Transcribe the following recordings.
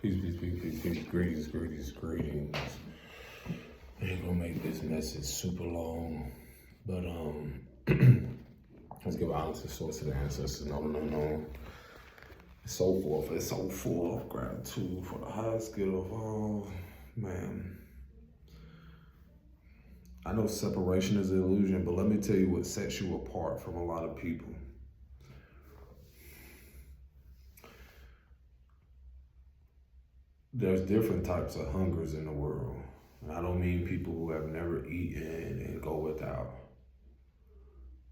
Peace. Greetings. I ain't gonna make this message super long, but let's give honest and source to the ancestors, known and unknown, so forth. It's so full of gratitude for the highest good of all. Man, I know separation is an illusion, but let me tell you what sets you apart from a lot of people. There's different types of hungers in the world. And I don't mean people who have never eaten and go without.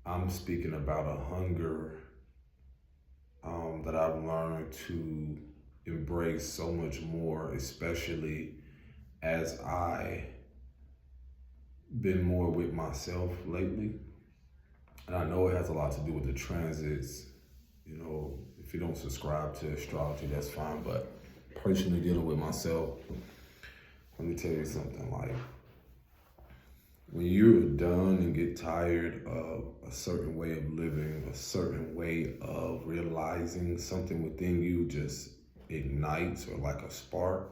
I'm speaking about a hunger that I've learned to embrace so much more, especially as I been more with myself lately. And I know it has a lot to do with the transits. You know, if you don't subscribe to astrology, that's fine. But personally dealing with myself, let me tell you something, like when you're done and get tired of a certain way of living, a certain way of realizing something within you just ignites or like a spark,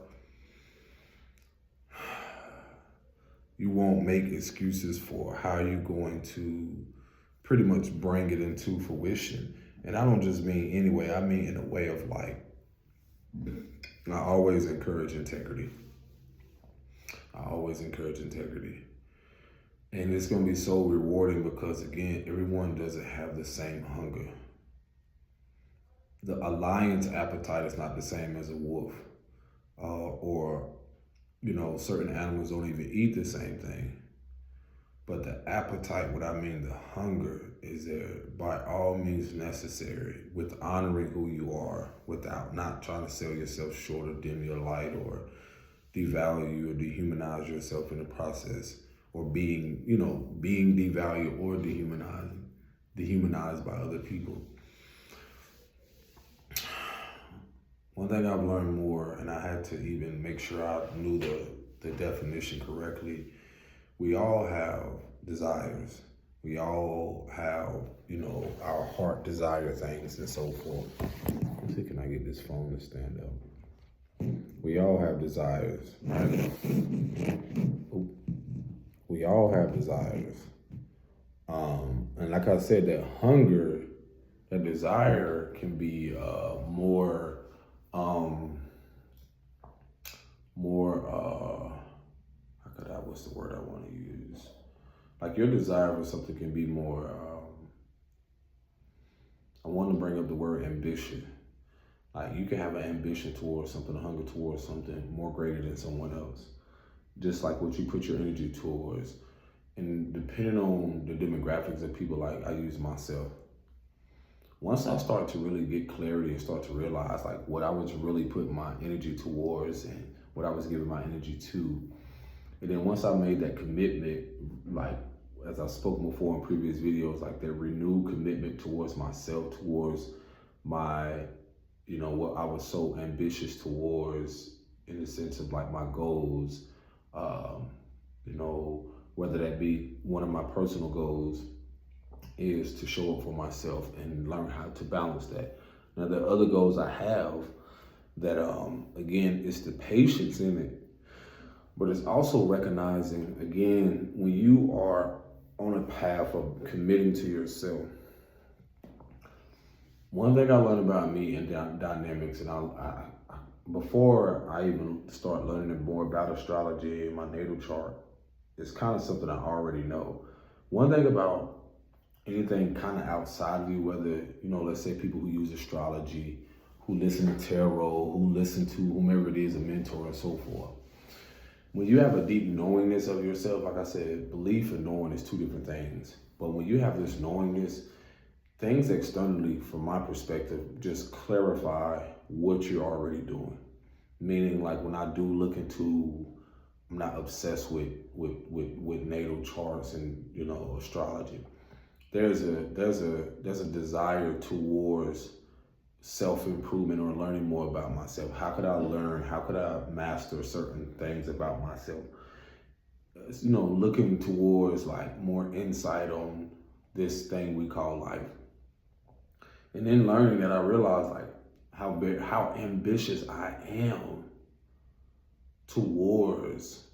you won't make excuses for how you're going to pretty much bring it into fruition. And I don't just mean anyway, I mean in a way of like, I always encourage integrity. And it's going to be so rewarding because, again, everyone doesn't have the same hunger. A lion's appetite is not the same as a wolf. Or, you know, certain animals don't even eat the same thing. But the appetite, what I mean, the hunger, is there by all means necessary, with honoring who you are, without not trying to sell yourself short or dim your light or devalue or dehumanize yourself in the process, or being devalued or dehumanized by other people. One thing I've learned more, and I had to even make sure I knew the definition correctly, we all have desires. We all have, our heart desire things and so forth. Let's see, can I get this phone to stand up? We all have desires, right? We all have desires. And like I said, that hunger, that desire can be what's the word I want to use? Like your desire for something can be more, I want to bring up the word ambition. Like you can have an ambition towards something, a hunger towards something more greater than someone else. Just like what you put your energy towards. And depending on the demographics of people, like I use myself. Once I start to really get clarity and start to realize like what I was really putting my energy towards and what I was giving my energy to. And then once I made that commitment, like as I've spoken before in previous videos, like that renewed commitment towards myself, towards my, what I was so ambitious towards in the sense of like my goals, whether that be one of my personal goals is to show up for myself and learn how to balance that. Now, there are other goals I have that, again, it's the patience in it, but it's also recognizing, again, when you are on a path of committing to yourself. One thing I learned about me and dynamics, and before I even start learning more about astrology and my natal chart, it's kind of something I already know. One thing about anything kind of outside of you, whether, let's say people who use astrology, who listen to tarot, who listen to whomever it is, a mentor and so forth. When you have a deep knowingness of yourself, like I said, belief and knowing is two different things. But when you have this knowingness, things externally, from my perspective, just clarify what you're already doing. Meaning, like when I do look into, I'm not obsessed with natal charts and astrology. There's a desire towards self-improvement or learning more about myself. How could I learn? How could I master certain things about myself? Looking towards like more insight on this thing we call life. And then learning that I realized like how ambitious I am towards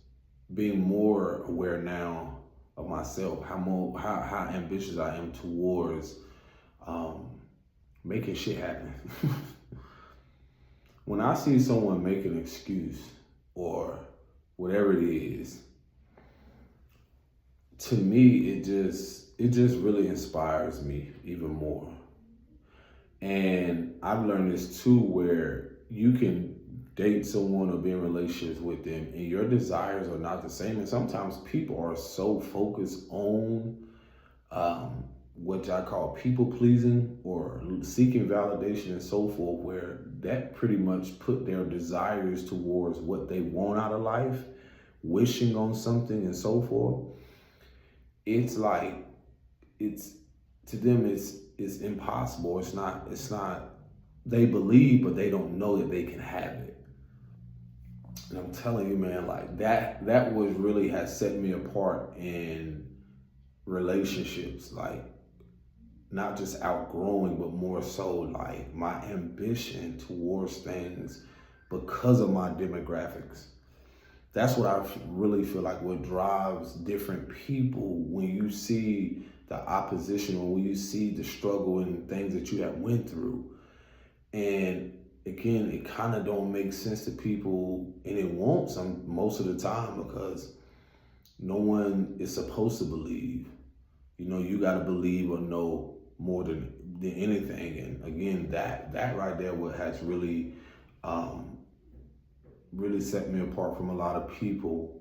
being more aware now of myself, how ambitious I am towards making shit happen. When I see someone make an excuse or whatever it is, to me it just really inspires me even more. And I've learned this too, where you can date someone or be in relationships with them and your desires are not the same. And sometimes people are so focused on what I call people pleasing or seeking validation and so forth, where that pretty much put their desires towards what they want out of life, wishing on something and so forth. It's like, to them it's impossible. It's not, they believe, but they don't know that they can have it. And I'm telling you, man, like that was really has set me apart in relationships, like not just outgrowing, but more so like my ambition towards things because of my demographics. That's what I really feel like what drives different people when you see the opposition or when you see the struggle and things that you have went through. And again, it kind of don't make sense to people, and it won't most of the time, because no one is supposed to believe. You know, you got to believe or know more than anything. And again, that right there what has really really set me apart from a lot of people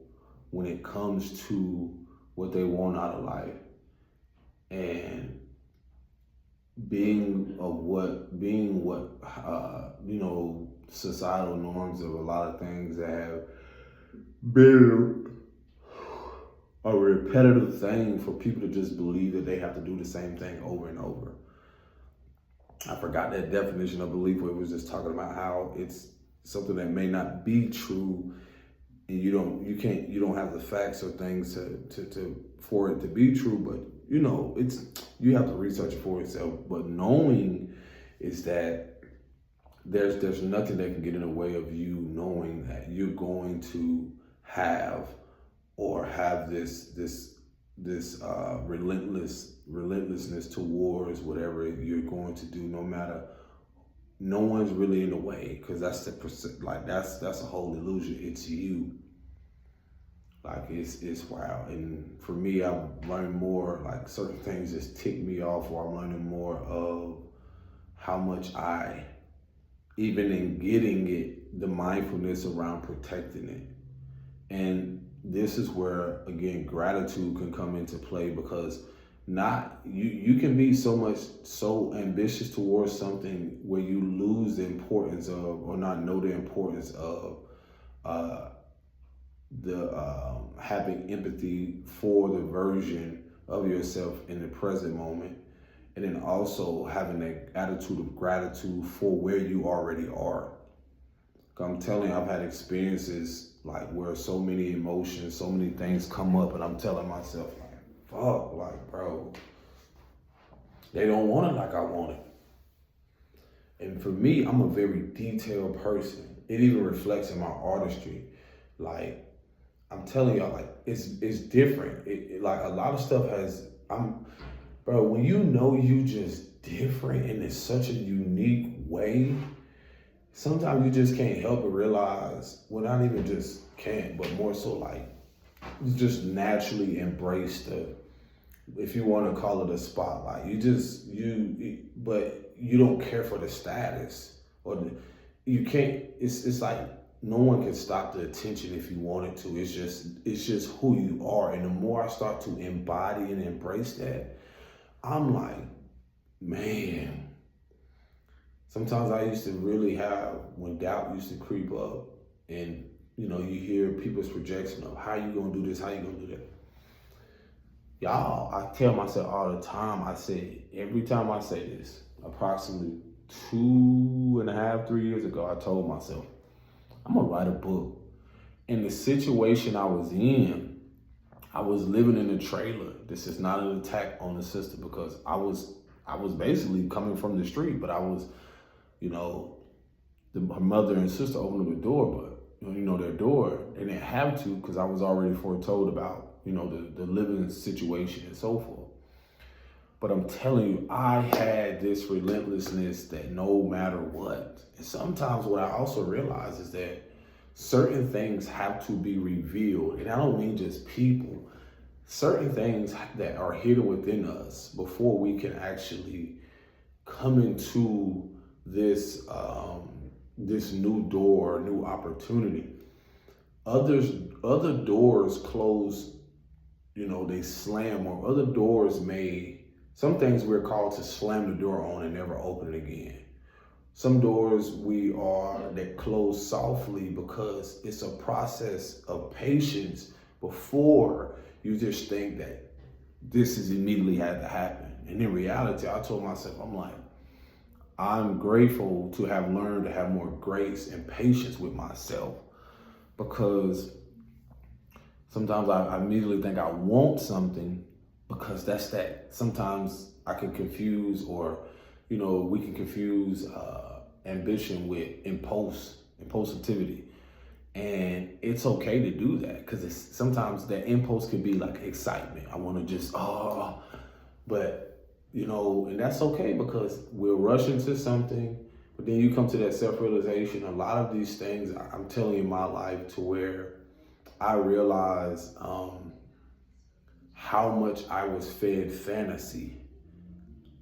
when it comes to what they want out of life, and being what societal norms of a lot of things that have been a repetitive thing for people to just believe that they have to do the same thing over and over. I forgot that definition of belief where it was just talking about how it's something that may not be true, and you don't have the facts or things to for it to be true, but you have to research it for yourself. But knowing is that there's nothing that can get in the way of you knowing that you're going to have this relentlessness towards whatever you're going to do, no one's really in the way, because that's a whole illusion. It's you. Like it's wow. And for me, I've learned more, like certain things just tick me off, or I'm learning more of how much even in getting it, the mindfulness around protecting it. And this is where, again, gratitude can come into play, because you can be so ambitious towards something where you lose the importance of, or not know the importance of having empathy for the version of yourself in the present moment, and then also having that attitude of gratitude for where you already are. I'm telling you, I've had experiences like where so many emotions, so many things come up, and I'm telling myself, like, fuck, like, bro, they don't want it like I want it. And for me, I'm a very detailed person. It even reflects in my artistry. Like, I'm telling y'all, like, it's different. Like, a lot of stuff bro, when you just different and in such a unique way, sometimes you just can't help but realize, well, not even just can't, but more so like, you just naturally embrace if you want to call it a spotlight, but you don't care for the status, or you can't, it's like no one can stop the attention if you wanted to. It's just who you are. And the more I start to embody and embrace that, I'm like, man, sometimes I used to really have, when doubt used to creep up, and you hear people's projection of how you gonna do this, how you gonna do that. Y'all, I tell myself all the time, every time I say this, approximately 2.5, 3 years ago, I told myself, I'm gonna write a book. And the situation I was in, I was living in a trailer. This is not an attack on the sister, because I was basically coming from the street, but I was, her mother and sister opened up the door, but their door, they didn't have to because I was already foretold about, the living situation and so forth. But I'm telling you, I had this relentlessness that no matter what. And sometimes what I also realize is that certain things have to be revealed. And I don't mean just people. Certain things that are hidden within us before we can actually come into this this new door, new opportunity. Other doors close, they slam, or other doors some things we're called to slam the door on and never open it again. Some doors that close softly because it's a process of patience before you just think that this is immediately had to happen. And in reality, I told myself, I'm grateful to have learned to have more grace and patience with myself, because sometimes I immediately think I want something, because that's that. Sometimes I can confuse, or we can confuse ambition with impulsivity. And it's okay to do that, because sometimes that impulse can be like excitement. I want to just, but and that's okay, because we'll rush into something, but then you come to that self-realization. A lot of these things, I'm telling you, in my life, to where I realize how much I was fed fantasy.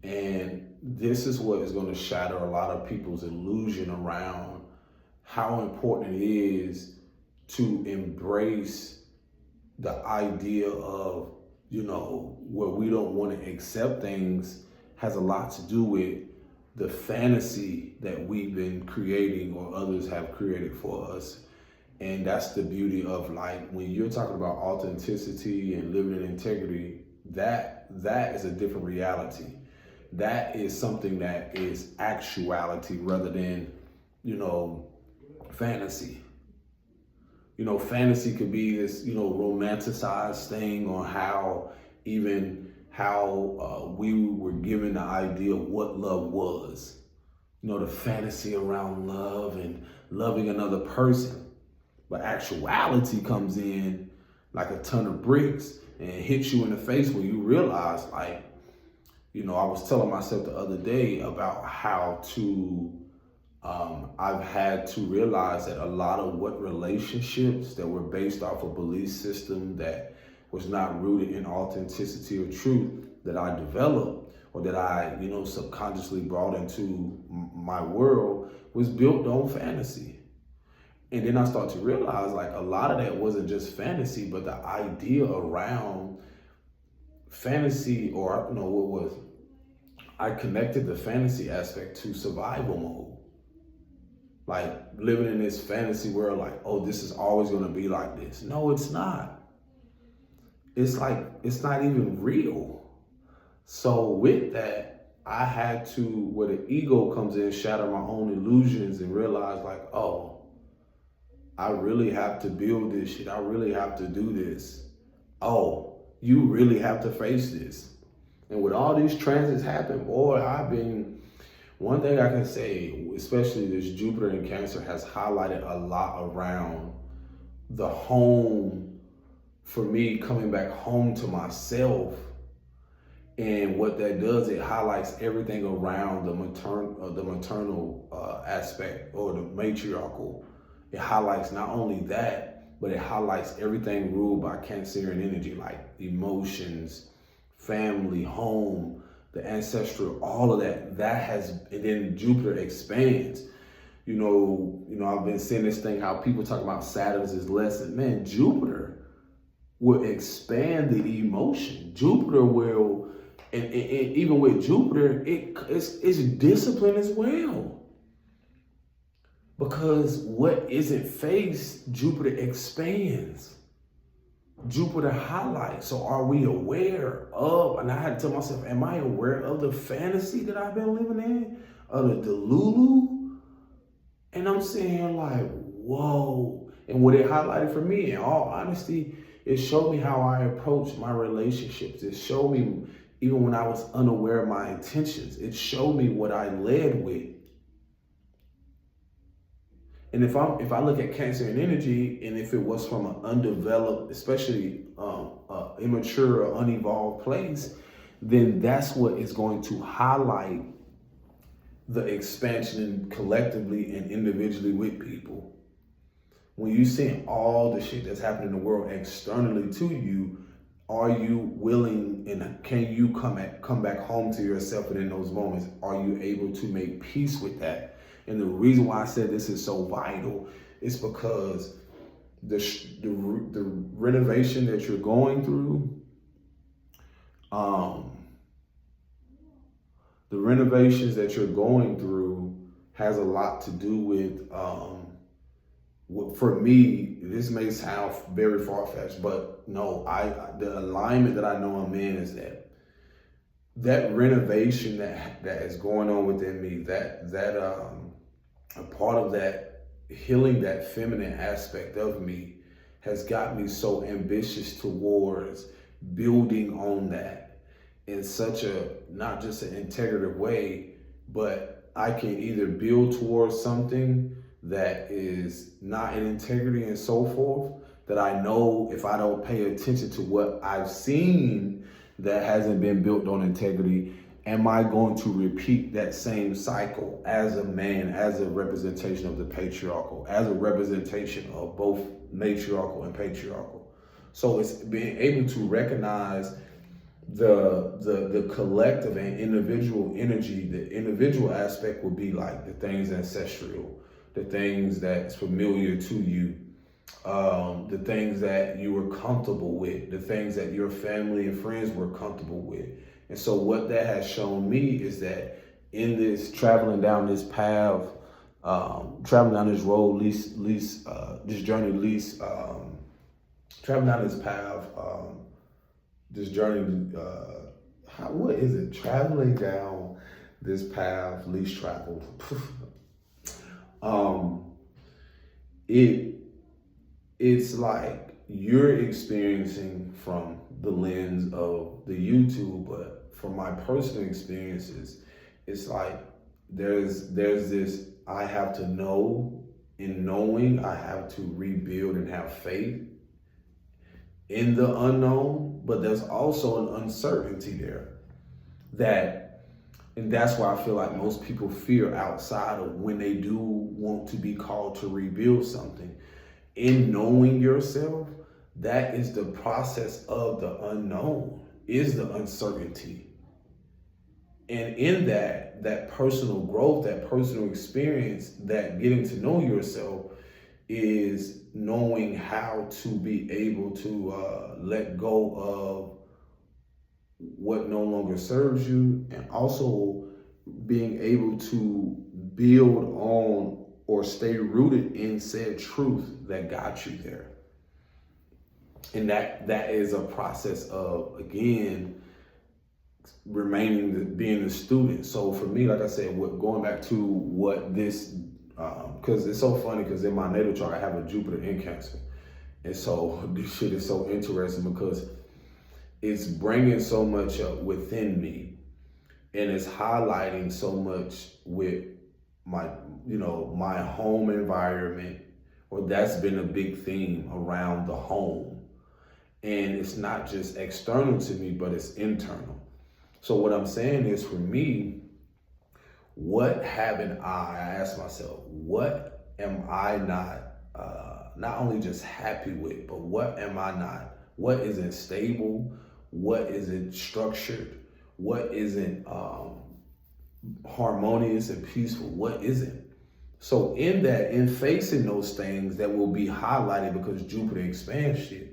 And this is what is going to shatter a lot of people's illusion around how important it is to embrace the idea of, where we don't want to accept things, has a lot to do with the fantasy that we've been creating or others have created for us. And that's the beauty of, when you're talking about authenticity and living in integrity, that is a different reality. That is something that is actuality rather than, fantasy. Fantasy could be this, romanticized thing on how we were given the idea of what love was. The fantasy around love and loving another person. But actuality comes in like a ton of bricks and hits you in the face when you realize, I was telling myself the other day about how I've had to realize that a lot of what relationships that were based off a belief system that was not rooted in authenticity or truth that I developed, or that I, subconsciously brought into my world, was built on fantasy. And then I start to realize, a lot of that wasn't just fantasy, but the idea around fantasy, or what was, I connected the fantasy aspect to survival mode. Living in this fantasy world, this is always going to be like this. No, it's not. It's it's not even real. So with that, I had to, where the ego comes in, shatter my own illusions and realize I really have to build this shit. I really have to do this. Oh, you really have to face this. And with all these transits happen, boy, one thing I can say, especially this Jupiter in Cancer, has highlighted a lot around the home, for me, coming back home to myself. And what that does, it highlights everything around the maternal aspect, or the matriarchal. It highlights not only that, but it highlights everything ruled by Cancerian energy, like emotions, family, home, the ancestral, all of that. And then Jupiter expands. I've been seeing this thing, how people talk about Saturn's as lesson. Man, Jupiter will expand the emotion. Jupiter will, and even with Jupiter, it's discipline as well. Because what isn't faced, Jupiter expands. Jupiter highlights. So are we aware of, and I had to tell myself, am I aware of the fantasy that I've been living in? Of the delulu? And I'm saying whoa. And what it highlighted for me, in all honesty, it showed me how I approach my relationships. It showed me, even when I was unaware of my intentions, it showed me what I led with. And if I look at Cancer and energy, and if it was from an undeveloped, especially immature or unevolved place, then that's what is going to highlight the expansion collectively and individually with people. When you see all the shit that's happening in the world externally to you, are you willing and can you come back home to yourself? And in those moments, are you able to make peace with that? And the reason why I said this is so vital is because the renovation that you're going through, the renovations that you're going through has a lot to do with, for me, this may sound very far-fetched, but no, the alignment that I know I'm in is that renovation that is going on within me, a part of that healing, that feminine aspect of me has got me so ambitious towards building on that in such a, not just an integrative way, but I can either build towards something that is not in integrity and so forth, that I know if I don't pay attention to what I've seen that hasn't been built on integrity, am I going to repeat that same cycle as a man, as a representation of the patriarchal, as a representation of both matriarchal and patriarchal? So it's being able to recognize the collective and individual energy. The individual aspect would be like the things ancestral, the things that's familiar to you, the things that you were comfortable with, the things that your family and friends were comfortable with. And so what that has shown me is that in this traveling down this path, traveling down this road, this journey, traveling down this path, this journey, what is it? Traveling down this path, least traveled. It's like you're experiencing from the lens of the YouTube, but from my personal experiences, it's like there's this, I have to know, in knowing I have to rebuild and have faith in the unknown, but there's also an uncertainty there and that's why I feel like most people fear outside of when they do want to be called to rebuild something. In knowing yourself, that is the process of the unknown, is the uncertainty. And in that personal growth, that personal experience, that getting to know yourself is knowing how to be able to let go of what no longer serves you, and also being able to build on or stay rooted in said truth that got you there. And that is a process of, again, being a student. So for me, like I said, going back to what this, because it's so funny, because in my natal chart, I have a Jupiter in Cancer. And so this shit is so interesting because it's bringing so much up within me, and it's highlighting so much with my home environment, or that's been a big theme around the home. And it's not just external to me, but it's internal. So what I'm saying is, for me, what haven't I asked myself, what am I not only just happy with, but what am I not? What isn't stable? What isn't structured? What isn't harmonious and peaceful? What isn't? So in facing those things that will be highlighted because Jupiter expands shit,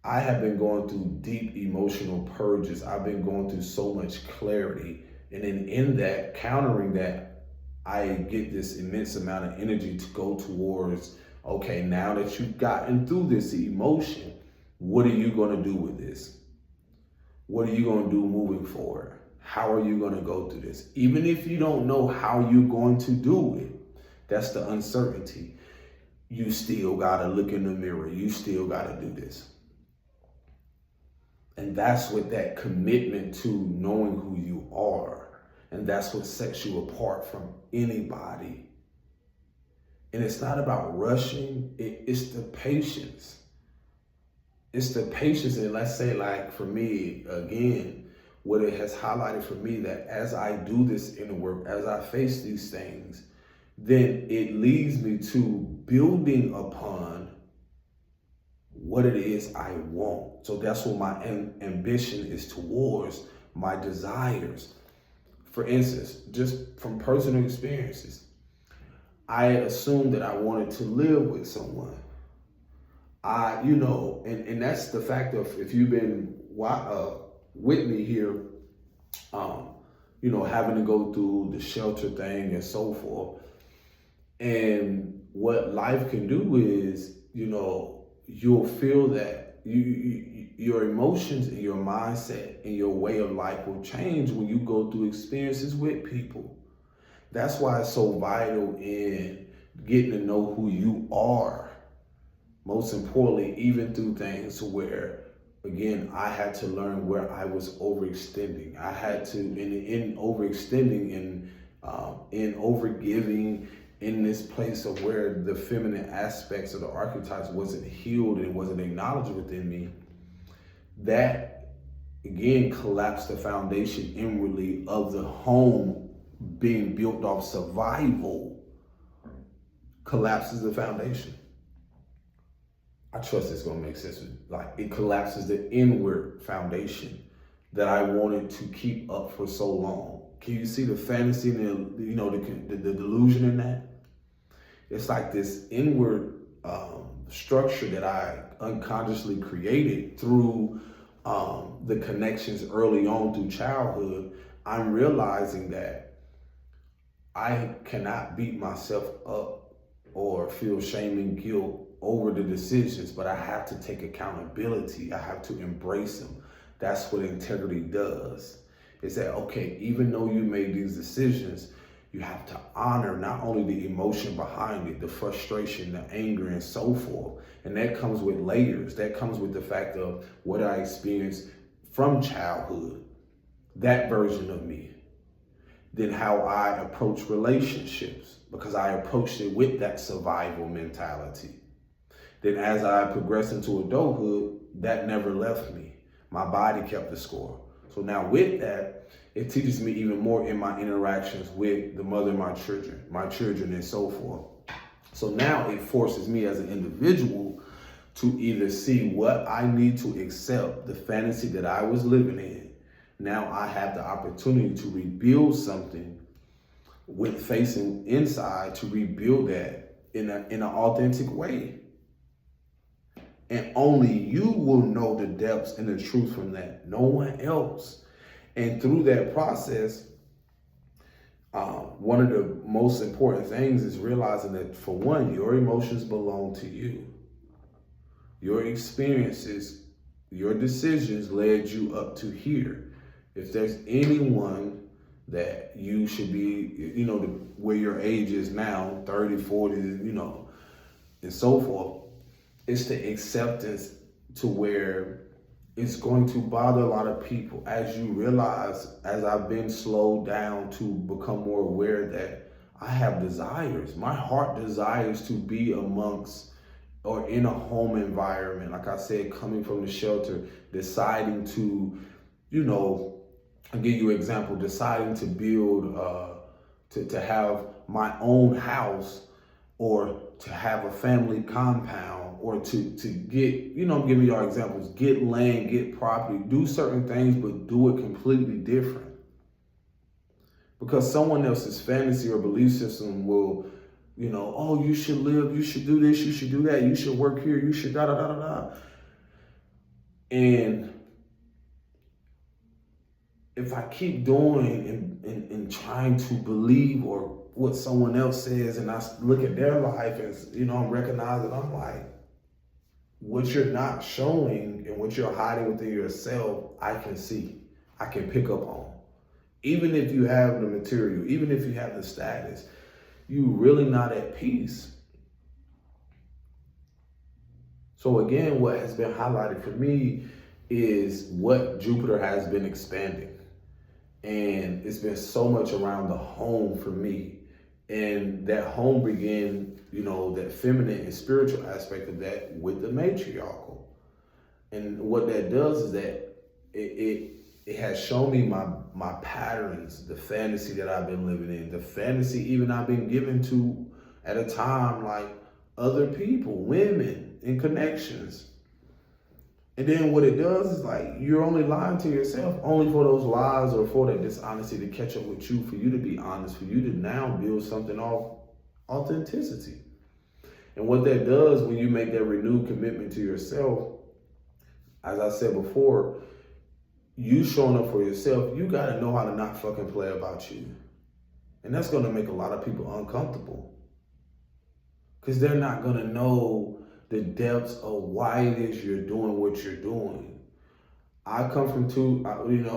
I have been going through deep emotional purges. I've been going through so much clarity. And then in that, countering that, I get this immense amount of energy to go towards, okay, now that you've gotten through this emotion, what are you going to do with this? What are you going to do moving forward? How are you going to go through this? Even if you don't know how you're going to do it, that's the uncertainty. You still got to look in the mirror. You still got to do this. And that's what that commitment to knowing who you are. And that's what sets you apart from anybody And it's not about rushing, it's the patience. It's the patience. And let's say, like, for me, again, what it has highlighted for me, that as I do this inner work, as I face these things, then it leads me to building upon what it is I want. So that's what my ambition is towards, my desires. For instance, just from personal experiences, I assumed that I wanted to live with someone. And that's the fact of, if you've been with me here, having to go through the shelter thing and so forth. And what life can do is, you'll feel that your emotions and your mindset and your way of life will change when you go through experiences with people. That's why it's so vital in getting to know who you are. Most importantly, even through things where, again, I had to learn where I was overextending. I had to, in overextending, in overgiving, in this place of where the feminine aspects of the archetypes wasn't healed and wasn't acknowledged within me, that again collapsed the foundation inwardly of the home being built off survival, collapses the foundation. I trust it's gonna make sense. Like, it collapses the inward foundation that I wanted to keep up for so long. Can you see the fantasy and the delusion in that? It's like this inward structure that I unconsciously created through the connections early on through childhood. I'm realizing that I cannot beat myself up or feel shame and guilt over the decisions, but I have to take accountability. I have to embrace them. That's what integrity does. Is that, okay, even though you made these decisions, you have to honor not only the emotion behind it, the frustration, the anger, and so forth. And that comes with layers. That comes with the fact of what I experienced from childhood, that version of me. Then how I approach relationships, because I approached it with that survival mentality. Then as I progressed into adulthood, that never left me. My body kept the score. So now with that, it teaches me even more in my interactions with the mother of my children and so forth. So now it forces me as an individual to either see what I need to accept, the fantasy that I was living in. Now I have the opportunity to rebuild something with facing inside, to rebuild that in an authentic way. And only you will know the depths and the truth from that. No one else. And through that process, one of the most important things is realizing that, for one, your emotions belong to you. Your experiences, your decisions led you up to here. If there's anyone that you should be, where your age is now, 30, 40, and so forth, it's the acceptance to where it's going to bother a lot of people as you realize, as I've been slowed down to become more aware that I have desires. My heart desires to be amongst or in a home environment. Like I said, coming from the shelter, deciding to, I'll give you an example, deciding to build, to have my own house, or to have a family compound, or to get, I'm giving y'all examples, get land, get property, do certain things, but do it completely different. Because someone else's fantasy or belief system will, oh, you should live, you should do this, you should do that, you should work here, you should da da da da da. And if I keep doing and trying to believe or what someone else says, and I look at their life as, I'm recognizing, I'm like, what you're not showing and what you're hiding within yourself, I can see, I can pick up on. Even if you have the material, even if you have the status, you really not at peace. So again, what has been highlighted for me is what Jupiter has been expanding. And it's been so much around the home for me. And that home began that feminine and spiritual aspect of that with the matriarchal. And what that does is that it has shown me my patterns, the fantasy that I've been living in, the fantasy even I've been given to at a time, like other people, women, and connections. And then what it does is like you're only lying to yourself, only for those lies or for that dishonesty to catch up with you, for you to be honest, for you to now build something off authenticity. And what that does when you make that renewed commitment to yourself, as I said before, you showing up for yourself, you got to know how to not fucking play about you. And that's going to make a lot of people uncomfortable, because they're not going to know the depths of why it is you're doing what you're doing. I come from, depending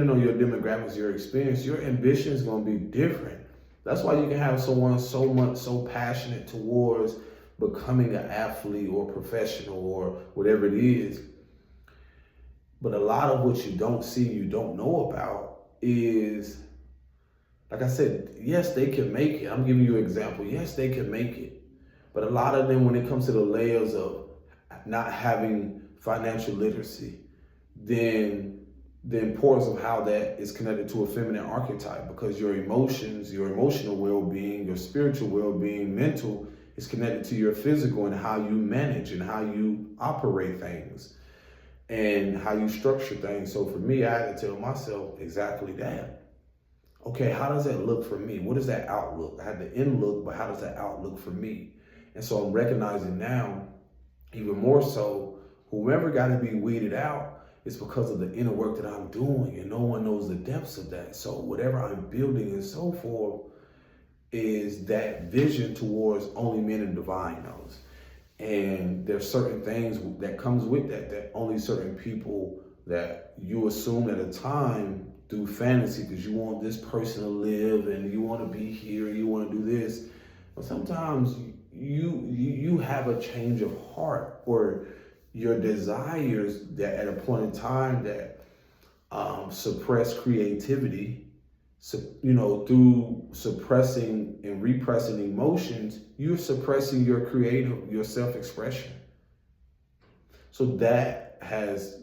on your demographics, your experience, your ambition is going to be different. That's why you can have someone so passionate towards becoming an athlete or professional or whatever it is. But a lot of what you don't see, you don't know about is, like I said, yes, they can make it. I'm giving you an example. Yes, they can make it. But a lot of them, when it comes to the layers of not having financial literacy, then the importance of how that is connected to a feminine archetype, because your emotions, your emotional well-being, your spiritual well-being, mental, is connected to your physical and how you manage and how you operate things and how you structure things. So for me, I had to tell myself exactly that. Okay, how does that look for me? What is that outlook? I had the in look, but how does that outlook for me? And so I'm recognizing now, even more so, whoever got to be weeded out is because of the inner work that I'm doing, and no one knows the depths of that. So whatever I'm building and so forth is that vision towards only men and divine knows. And there's certain things that comes with that only certain people that you assume at a time through fantasy, because you want this person to live and you want to be here and you want to do this. But sometimes you have a change of heart, or your desires that at a point in time that suppress creativity, through suppressing and repressing emotions, you're suppressing your creative, your self-expression. So that has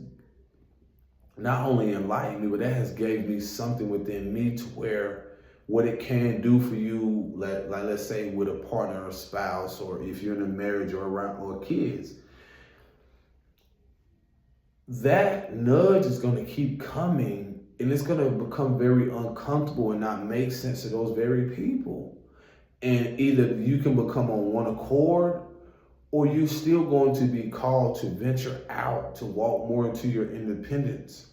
not only enlightened me, but that has gave me something within me to where what it can do for you, like let's say with a partner or spouse, or if you're in a marriage or around or kids, that nudge is going to keep coming, and it's going to become very uncomfortable and not make sense to those very people. And either you can become on one accord, or you're still going to be called to venture out, to walk more into your independence.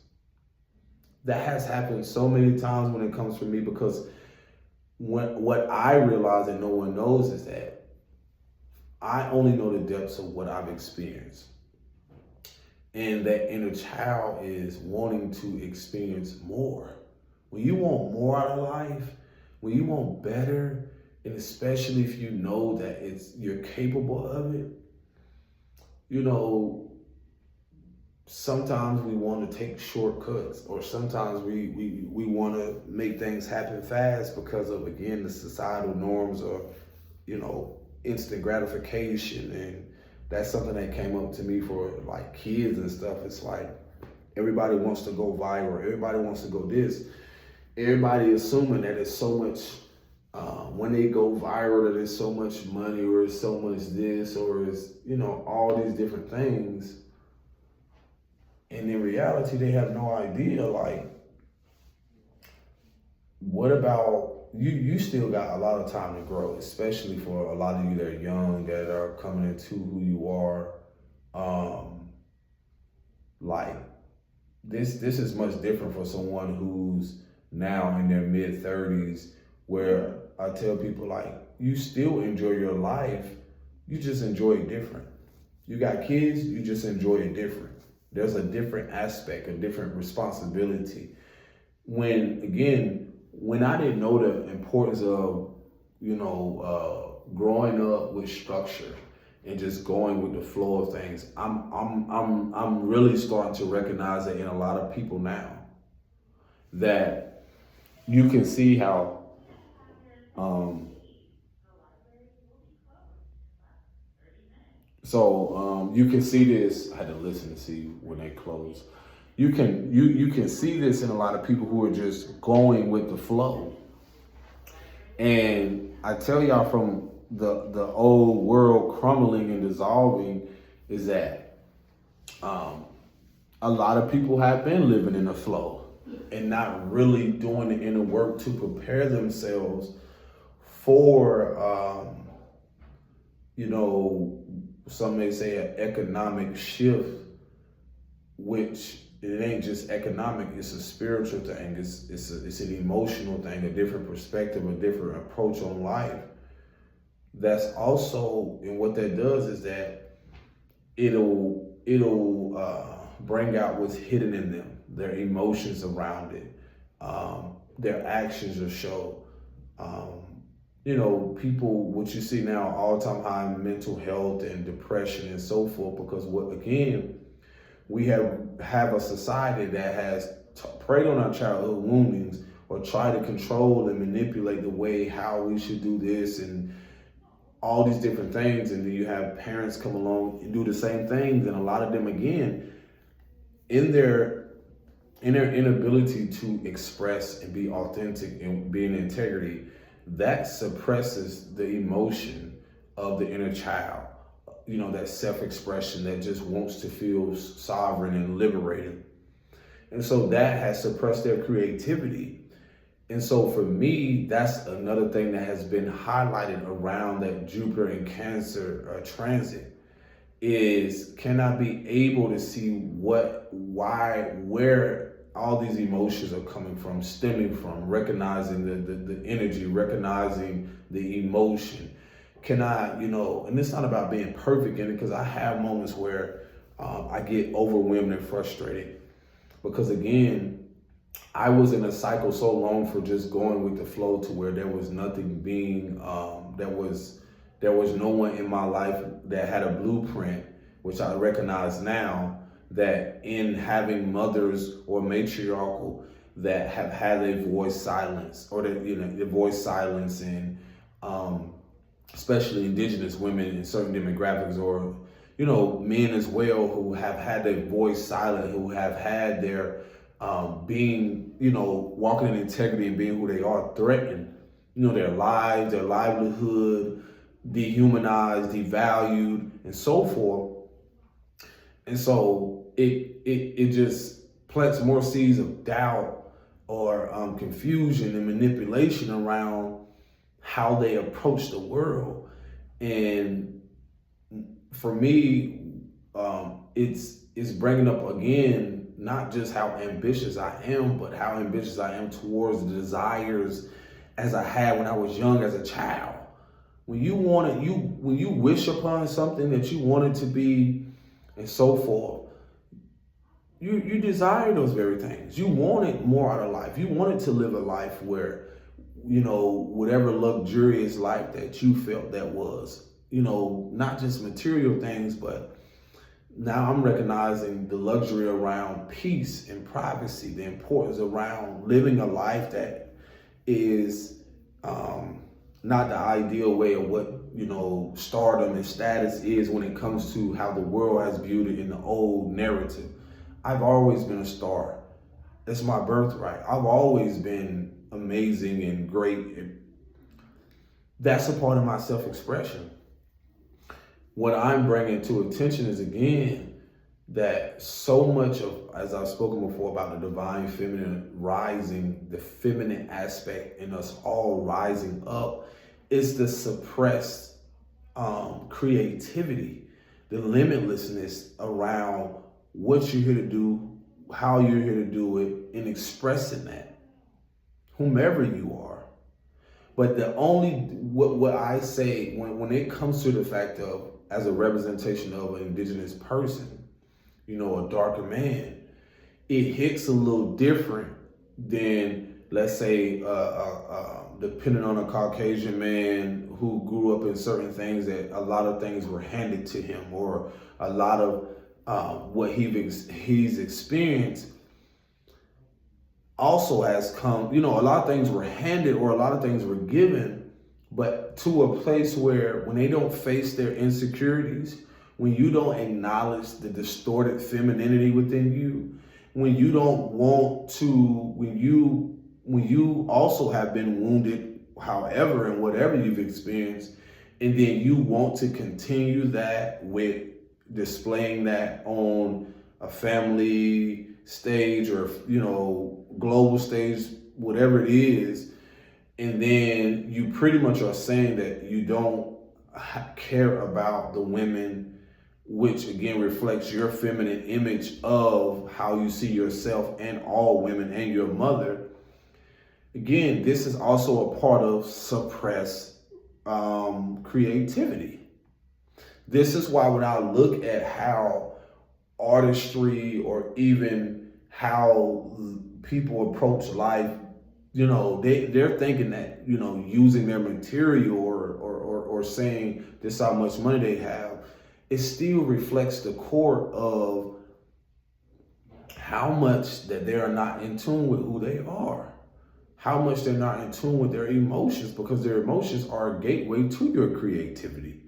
That has happened so many times when it comes from me, because what I realize that no one knows is that I only know the depths of what I've experienced. And that inner child is wanting to experience more. When you want more out of life, when you want better, and especially if you know that you're capable of it, sometimes we want to take shortcuts, or sometimes we want to make things happen fast because of, again, the societal norms of, instant gratification. And that's something that came up to me for like kids and stuff. It's like everybody wants to go viral, everybody wants to go this, everybody assuming that it's so much, when they go viral, that it's so much money, or it's so much this, or it's, all these different things. And in reality, they have no idea, like, what about, you still got a lot of time to grow, especially for a lot of you that are young, that are coming into who you are. This is much different for someone who's now in their mid-30s, where I tell people, like, you still enjoy your life, you just enjoy it different. You got kids, you just enjoy it different. There's a different aspect, a different responsibility. When I didn't know the importance of, growing up with structure and just going with the flow of things, I'm really starting to recognize that in a lot of people now, that you can see how So you can see this. I had to listen to see when they close. You can see this in a lot of people who are just going with the flow. And I tell y'all, from the old world crumbling and dissolving, is that a lot of people have been living in the flow and not really doing the inner work to prepare themselves for some may say an economic shift, which it ain't just economic, it's a spiritual thing, it's an emotional thing, a different perspective, a different approach on life. That's also, and what that does is that it'll bring out what's hidden in them, their emotions around it, their actions will show. People, what you see now, all-time high in mental health and depression and so forth, because we have a society that has preyed on our childhood woundings, or try to control and manipulate the way how we should do this and all these different things. And then you have parents come along and do the same things, and a lot of them, again, in their inability to express and be authentic and be in integrity, that suppresses the emotion of the inner child. That self-expression that just wants to feel sovereign and liberated. And so that has suppressed their creativity. And so for me, that's another thing that has been highlighted around that Jupiter and Cancer transit, is can I be able to see where all these emotions are coming from, stemming from, recognizing the energy, recognizing the emotion. Can I, and it's not about being perfect in it, because I have moments where I get overwhelmed and frustrated, because again, I was in a cycle so long for just going with the flow, to where there was nothing being, there was no one in my life that had a blueprint, which I recognize now, that in having mothers or matriarchal that have had their voice silenced, or their voice silenced, and especially indigenous women in certain demographics, or men as well, who have had their voice silent, who have had their being, walking in integrity and being who they are, threatened, their lives, their livelihood, dehumanized, devalued, and so forth. And so it just plants more seeds of doubt or confusion and manipulation around how they approach the world. And for me, it's bringing up again, not just how ambitious I am, but how ambitious I am towards the desires as I had when I was young as a child. When you wish upon something that you wanted to be, and so forth, you desire those very things. You wanted more out of life. You wanted to live a life where, whatever luxurious life that you felt that was, not just material things, but now I'm recognizing the luxury around peace and privacy, the importance around living a life that is not the ideal way of what, stardom and status is when it comes to how the world has viewed it in the old narrative. I've always been a star. It's my birthright. I've always been amazing and great. That's a part of my self-expression. What I'm bringing to attention is, again, that so much of, as I've spoken before about the divine feminine rising, the feminine aspect in us all rising up, is the suppressed creativity, the limitlessness around what you're here to do, how you're here to do it, and expressing that, whomever you are. But the only, what I say when it comes to the fact of, as a representation of an indigenous person, a darker man, it hits a little different than, let's say, depending on a Caucasian man who grew up in certain things, that a lot of things were handed to him, or a lot of what he's experienced also has come, a lot of things were handed, or a lot of things were given, but to a place where when they don't face their insecurities, when you don't acknowledge the distorted femininity within you, when you don't want to, when you also have been wounded, however and whatever you've experienced, and then you want to continue that with displaying that on a family stage or global stage, whatever it is, and then you pretty much are saying that you don't care about the women, which again reflects your feminine image of how you see yourself and all women and your mother. Again, this is also a part of suppressed creativity. This is why when I look at how artistry or even how people approach life, they're thinking that, using their material or saying this is how much money they have, it still reflects the core of how much that they are not in tune with who they are, how much they're not in tune with their emotions, because their emotions are a gateway to your creativity.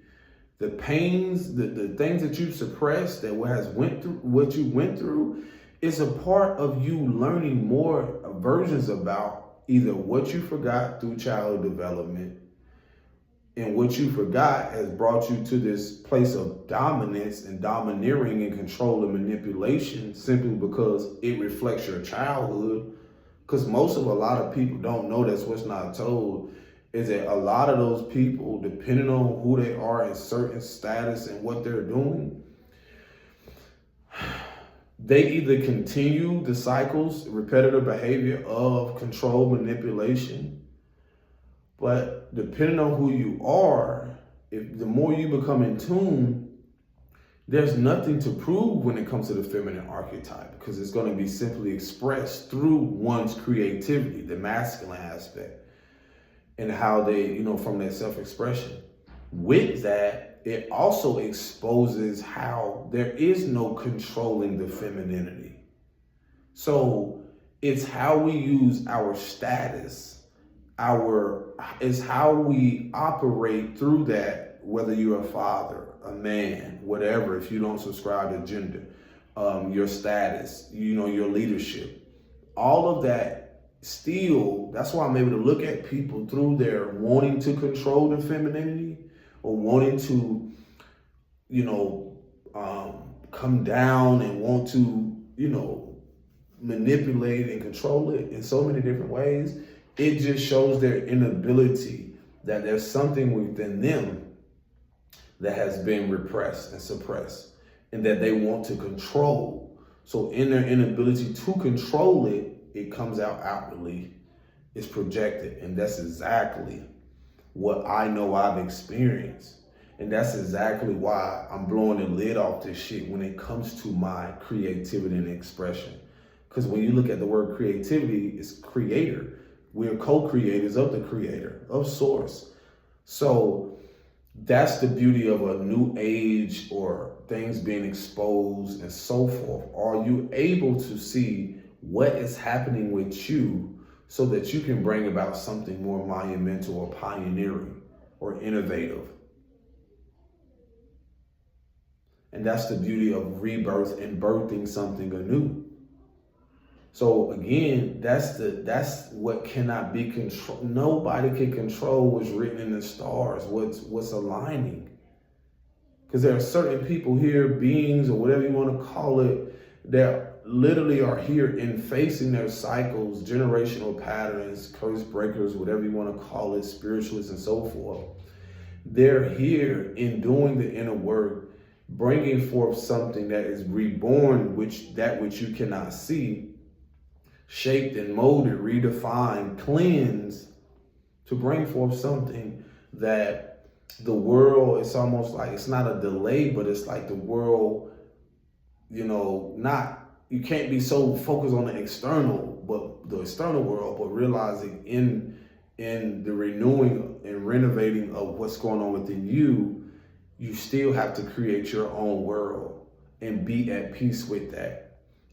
The pains, the things that you suppressed, that what you went through, is a part of you learning more versions about either what you forgot through childhood development, and what you forgot has brought you to this place of dominance and domineering and control and manipulation, simply because it reflects your childhood. Because a lot of people don't know, that's what's not told, is that a lot of those people, depending on who they are in certain status and what they're doing, they either continue the cycles, repetitive behavior of control, manipulation, but depending on who you are, if the more you become in tune, there's nothing to prove when it comes to the feminine archetype, because it's going to be simply expressed through one's creativity, the masculine aspect, and how they, from their self-expression. With that, it also exposes how there is no controlling the femininity. So it's how we use our status, it's how we operate through that, whether you're a father, a man, whatever, if you don't subscribe to gender, your status, your leadership, all of that. Still, that's why I'm able to look at people through their wanting to control the femininity, or wanting to, come down and want to, manipulate and control it in so many different ways. It just shows their inability, that there's something within them that has been repressed and suppressed, and that they want to control. So in their inability to control it, it comes out outwardly, it's projected. And that's exactly what I know I've experienced. And that's exactly why I'm blowing the lid off this shit when it comes to my creativity and expression. Because when you look at the word creativity, it's creator. We're co-creators of the creator, of source. So that's the beauty of a new age, or things being exposed and so forth. Are you able to see what is happening with you, so that you can bring about something more monumental or pioneering or innovative? And that's the beauty of rebirth and birthing something anew. So again, that's what cannot be controlled. Nobody can control what's written in the stars, what's aligning. Because there are certain people here, beings, or whatever you want to call it, that literally are here in facing their cycles, generational patterns, curse breakers, whatever you want to call it, spiritualists and so forth. They're here in doing the inner work, bringing forth something that is reborn, which you cannot see, shaped and molded, redefined, cleansed, to bring forth something that the world, it's almost like, it's not a delay, but it's like the world, you can't be so focused on the external world, but realizing in the renewing and renovating of what's going on within you, you still have to create your own world and be at peace with that.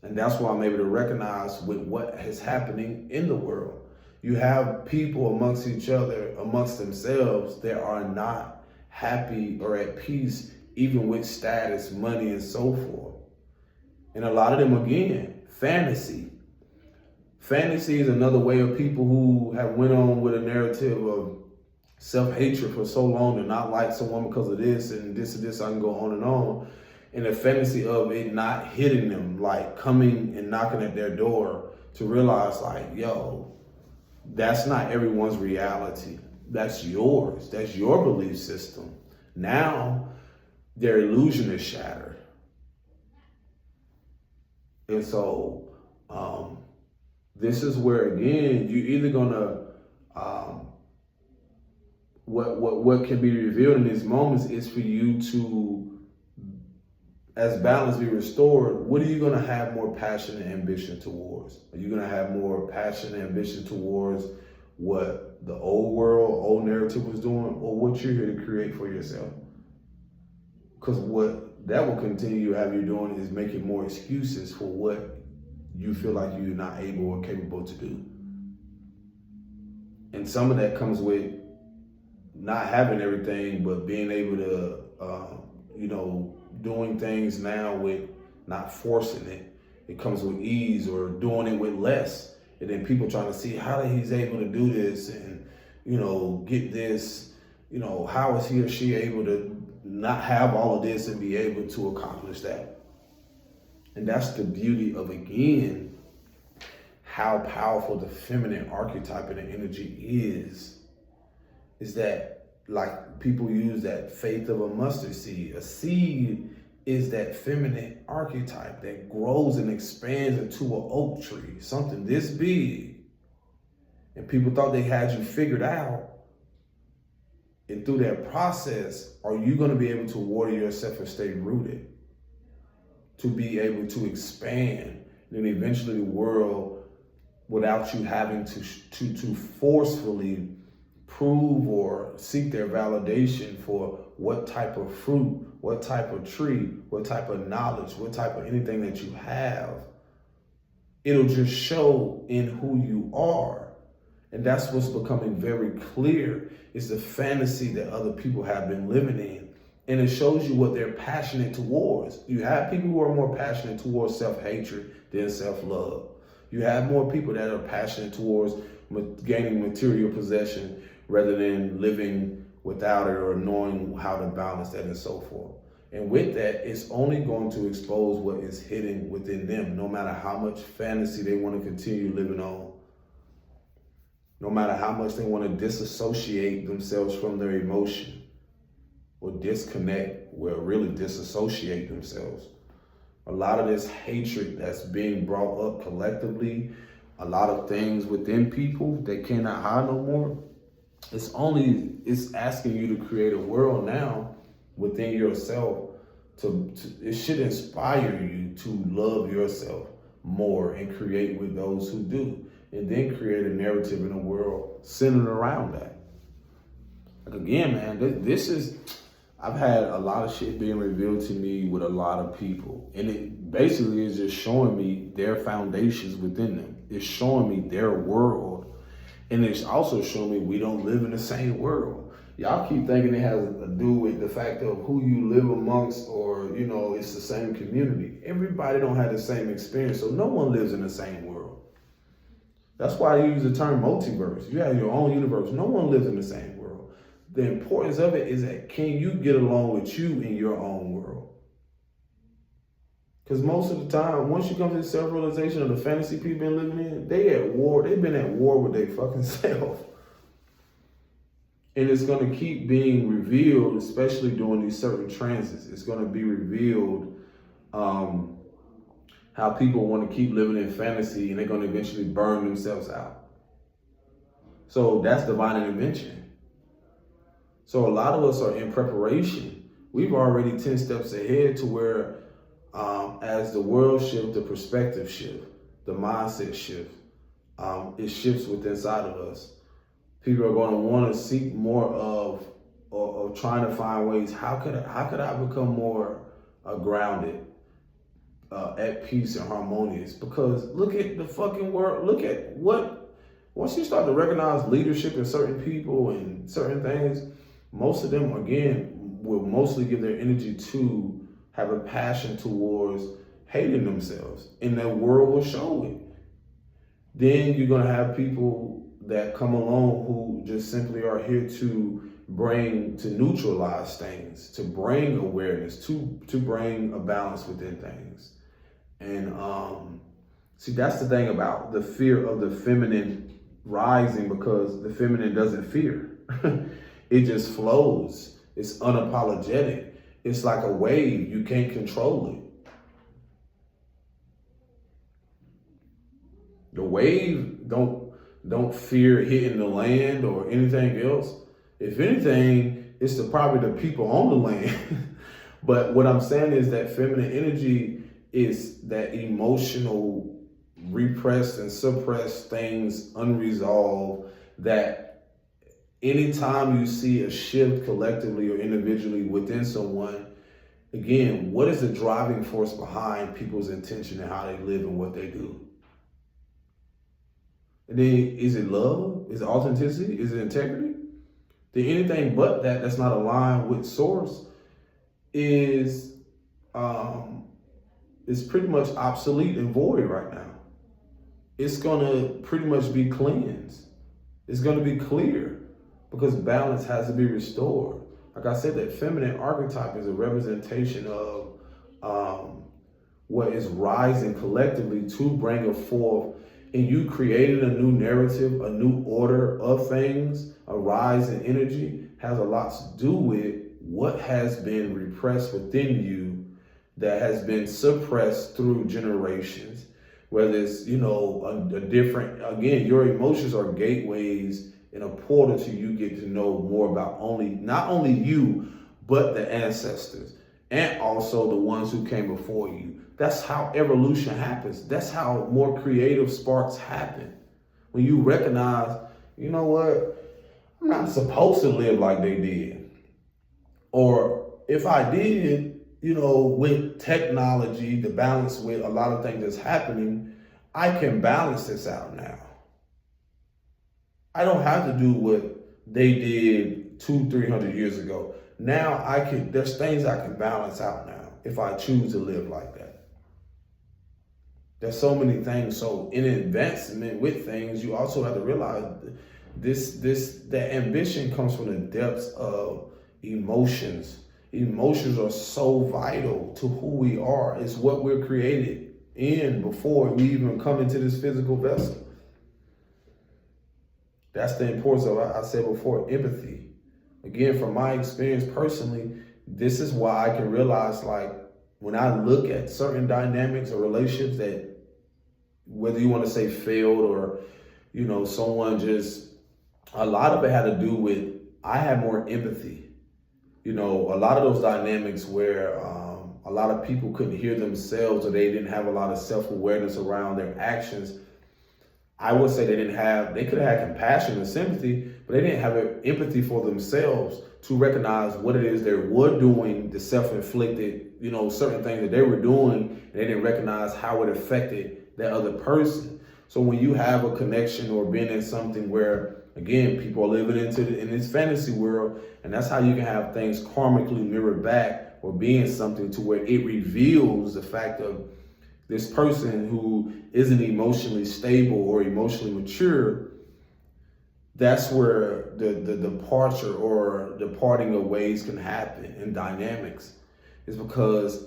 And that's why I'm able to recognize with what is happening in the world. You have people amongst each other, amongst themselves, that are not happy or at peace even with status, money, and so forth. And a lot of them, again, fantasy. Fantasy is another way of people who have went on with a narrative of self-hatred for so long, to not like someone because of this and this, I can go on. And the fantasy of it not hitting them, like coming and knocking at their door, to realize like, yo, that's not everyone's reality. That's yours. That's your belief system. Now their illusion is shattered. And so this is where, again, you're either gonna what can be revealed in these moments is for you to, as balance be restored, what are you going to have more passion and ambition towards? Are you going to have more passion and ambition towards what the old narrative was doing, or what you're here to create for yourself? Because what that will continue to have you doing is making more excuses for what you feel like you're not able or capable to do. And some of that comes with not having everything, but being able to, doing things now with not forcing it. It comes with ease, or doing it with less. And then people trying to see how he's able to do this and, get this, how is he or she able to not have all of this and be able to accomplish that? And that's the beauty of, again, how powerful the feminine archetype and the energy is that, like, people use that faith of a mustard seed. A seed is that feminine archetype that grows and expands into an oak tree, something this big. And people thought they had you figured out. And through that process, are you going to be able to water yourself and stay rooted? To be able to expand, and then eventually the world, without you having to forcefully prove or seek their validation for what type of fruit, what type of tree, what type of knowledge, what type of anything that you have. It'll just show in who you are. And that's what's becoming very clear, is the fantasy that other people have been living in. And it shows you what they're passionate towards. You have people who are more passionate towards self-hatred than self-love. You have more people that are passionate towards gaining material possession rather than living without it, or knowing how to balance that and so forth. And with that, it's only going to expose what is hidden within them, no matter how much fantasy they want to continue living on. No matter how much they want to disassociate themselves from their emotion, or disconnect, or really disassociate themselves. A lot of this hatred that's being brought up collectively, a lot of things within people they cannot hide no more, it's asking you to create a world now within yourself it should inspire you to love yourself more and create with those who do, and then create a narrative in a world centered around that. Like, again, man, this is, I've had a lot of shit being revealed to me with a lot of people, and it basically is just showing me their foundations within them. It's showing me their world, and it's also showing me we don't live in the same world. Y'all keep thinking it has to do with the fact of who you live amongst, or, it's the same community. Everybody don't have the same experience, so no one lives in the same world. That's why I use the term multiverse. You have your own universe. No one lives in the same world. The importance of it is that, can you get along with you in your own world? Because most of the time, once you come to the self-realization of the fantasy people been living in, they at war. They've been at war with their fucking self. And it's going to keep being revealed, especially during these certain transits. It's going to be revealed how people want to keep living in fantasy, and they're going to eventually burn themselves out. So that's divine intervention. So a lot of us are in preparation. We've already 10 steps ahead to where, as the world shifts, the perspective shift, the mindset shift, it shifts within inside of us. People are going to want to seek more of, or trying to find ways, how could I become more grounded, at peace and harmonious? Because look at the fucking world. Look at once you start to recognize leadership in certain people and certain things, most of them, again, will mostly give their energy to have a passion towards hating themselves, and the world will show it. Then you're going to have people that come along who just simply are here to neutralize things, to bring awareness, to bring a balance within things. And see, that's the thing about the fear of the feminine rising, because the feminine doesn't fear. It just flows. It's unapologetic. It's like a wave. You can't control it. The wave don't fear hitting the land or anything else. If anything, it's probably the people on the land. But what I'm saying is that feminine energy is that emotional, repressed and suppressed things unresolved, that anytime you see a shift collectively or individually within someone, again, what is the driving force behind people's intention and how they live and what they do? And then, is it love? Is it authenticity? Is it integrity? Then anything but that's not aligned with source is pretty much obsolete and void right now. It's gonna pretty much be cleansed. It's gonna be clear, because balance has to be restored. Like I said, that feminine archetype is a representation of what is rising collectively to bring it forth. And you creating a new narrative, a new order of things, a rise in energy, has a lot to do with what has been repressed within you, that has been suppressed through generations. Whether it's, a different, again, your emotions are gateways and a portal to you get to know more about not only you, but the ancestors, and also the ones who came before you. That's how evolution happens. That's how more creative sparks happen. When you recognize, you know what, I'm not supposed to live like they did. Or if I did, with technology, the balance with a lot of things that's happening, I can balance this out now. I don't have to do what they did 200-300 years ago. Now there's things I can balance out now if I choose to live like that. There's so many things. So in advancement with things, you also have to realize that ambition comes from the depths of emotions. Emotions are so vital to who we are. It's what we're created in before we even come into this physical vessel. That's the importance of, I said before, empathy. Again, from my experience personally, this is why I can realize, like, when I look at certain dynamics or relationships that, whether you want to say failed or, someone a lot of it had to do with, I had more empathy. A lot of those dynamics where a lot of people couldn't hear themselves, or they didn't have a lot of self-awareness around their actions. I would say they could have had compassion and sympathy, but they didn't have empathy for themselves to recognize what it is they were doing, the self-inflicted, certain things that they were doing, and they didn't recognize how it affected that other person. So when you have a connection or been in something where, again, people are living in this fantasy world, and that's how you can have things karmically mirrored back, or be in something to where it reveals the fact of this person who isn't emotionally stable or emotionally mature. That's where the departure or the parting of ways can happen in dynamics, is because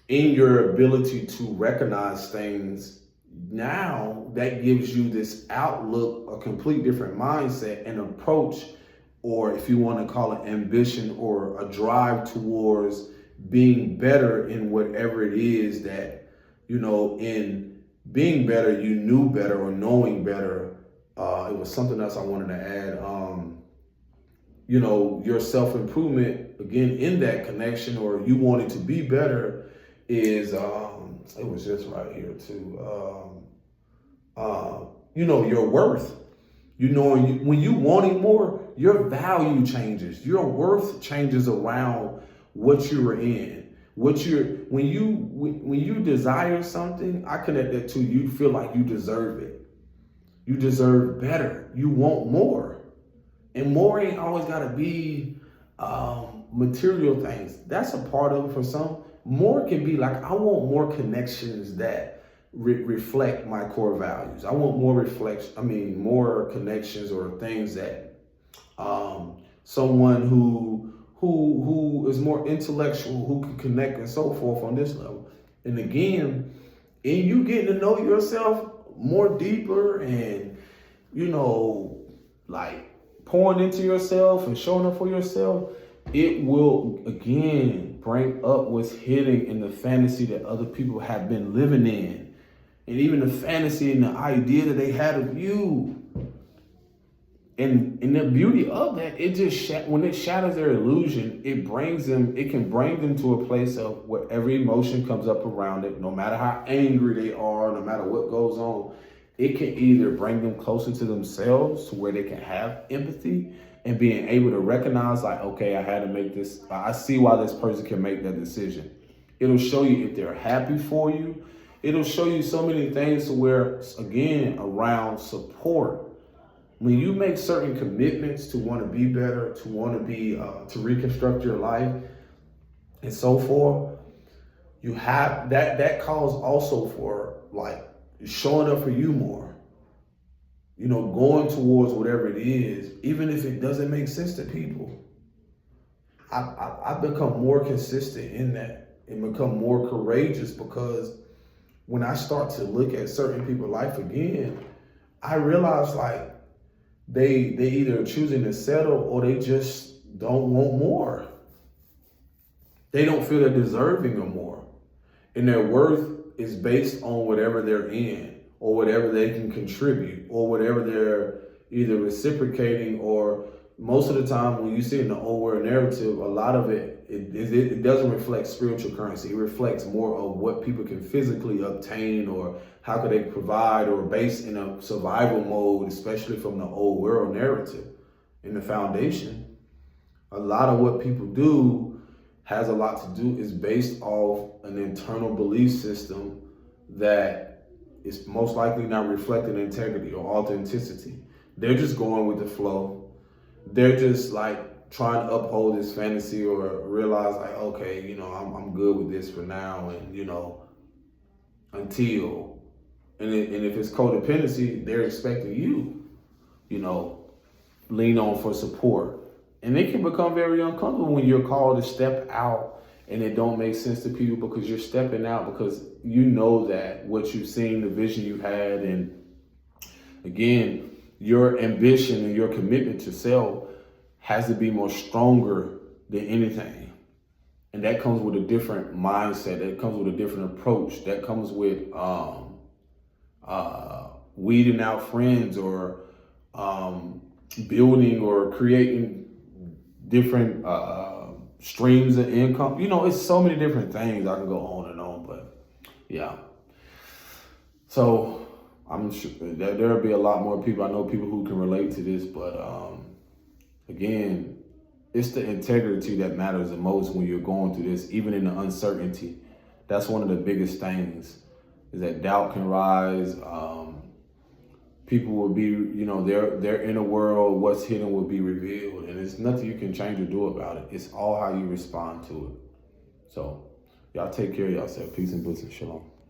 in your ability to recognize things now, that gives you this outlook, a complete different mindset and approach, or if you want to call it ambition or a drive towards being better in whatever it is that, in being better, you knew better, or knowing better. It was something else I wanted to add. Your self-improvement, again, in that connection, or you wanting to be better, is, it was just right here too. Your worth. When you wanting more, your value changes. Your worth changes around what you are in. When you desire something, I connect that to, you feel like you deserve it. You deserve better. You want more. And more ain't always gotta be material things. That's a part of it for some. More can be like, I want more connections that reflect my core values. I want more connections or things that someone who is more intellectual, who can connect and so forth on this level. And again, in you getting to know yourself more deeper and, like pouring into yourself and showing up for yourself, it will again bring up what's hidden in the fantasy that other people have been living in. And even the fantasy and the idea that they had of you. And the beauty of that, it just when it shatters their illusion, it can bring them to a place of where every emotion comes up around it, no matter how angry they are, no matter what goes on, it can either bring them closer to themselves to where they can have empathy and being able to recognize, like, okay, I had to make this, I see why this person can make that decision. It'll show you if they're happy for you. It'll show you so many things to where, again, around support. When you make certain commitments to want to be better, to want to be, to reconstruct your life and so forth, you have that calls also for like showing up for you more, going towards whatever it is, even if it doesn't make sense to people. I've become more consistent in that and become more courageous because when I start to look at certain people's life again, I realize like, they either choosing to settle or they just don't want more. They don't feel they're deserving of more. And their worth is based on whatever they're in or whatever they can contribute or whatever they're either reciprocating, or most of the time when you see in the old world narrative, a lot of it doesn't reflect spiritual currency. It reflects more of what people can physically obtain or how could they provide, or based in a survival mode, especially from the old world narrative. In the foundation, a lot of what people do has a lot to do, is based off an internal belief system that is most likely not reflecting integrity or authenticity. They're just going with the flow. They're just like trying to uphold this fantasy or realize like, okay, I'm good with this for now, and until. And if it's codependency, they're expecting you, lean on for support. And it can become very uncomfortable when you're called to step out and it don't make sense to people, because you're stepping out because you know that what you've seen, the vision you've had, and again, your ambition and your commitment to self has to be more stronger than anything. And that comes with a different mindset. That comes with a different approach. That comes with weeding out friends, or building or creating different streams of income. It's so many different things. I can go on and on, but yeah. So I'm sure that there'll be a lot more people. I know people who can relate to this, but again, it's the integrity that matters the most when you're going through this, even in the uncertainty. That's one of the biggest things, is that doubt can rise. People will be, their inner world, what's hidden will be revealed, and there's nothing you can change or do about it. It's all how you respond to it. So y'all take care of yourself. Peace and blessings. Shalom.